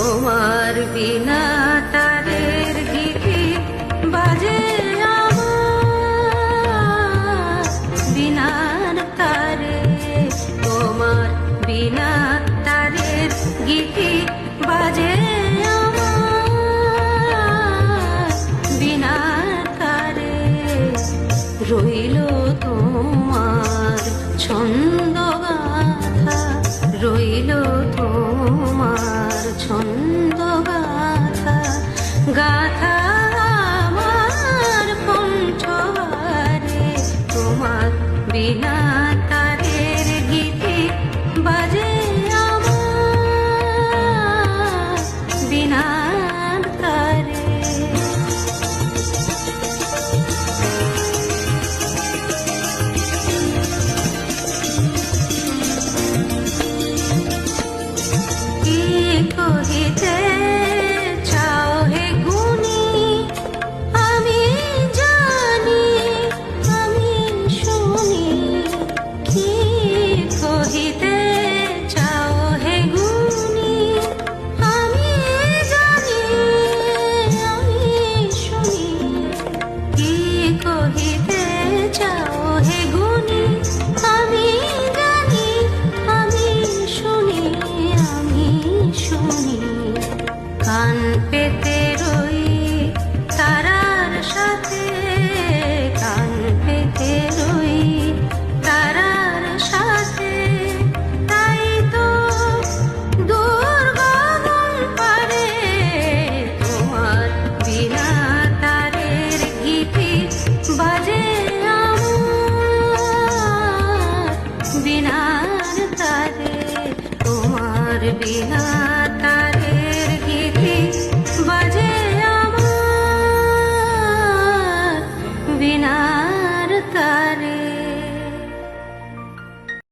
তোমার বিনা তারের গিটি বাজে আমার বিনার তারে। তোমার বিনা তারের গিটি বাজে আমার বিনার তারে। রইল তোমার ছন্দ গাথা, রইল তোমার ছন্দ গাথা, গাথা আমার কণ্ঠহারে। তোমার বিনা তারের গীতি বাজে আমার বিনার তারে। কহিতে চাও হে গুণী, আমি জানি আমি শুনি। কি কহিতে চাও হে গুণী, আমি জানি আমি শুনি। কি কহিতে চাও হে গুণী, আমি জানি আমি শুনি, আমি শুনি। কান পেতে রই তারার সাথে, কান পেতে রই তারার সাথে। তাই তো দূর গগন পারে তোমার বিনা তারের গীতি বাজে আমার বিনার তারে। তোমার বিনা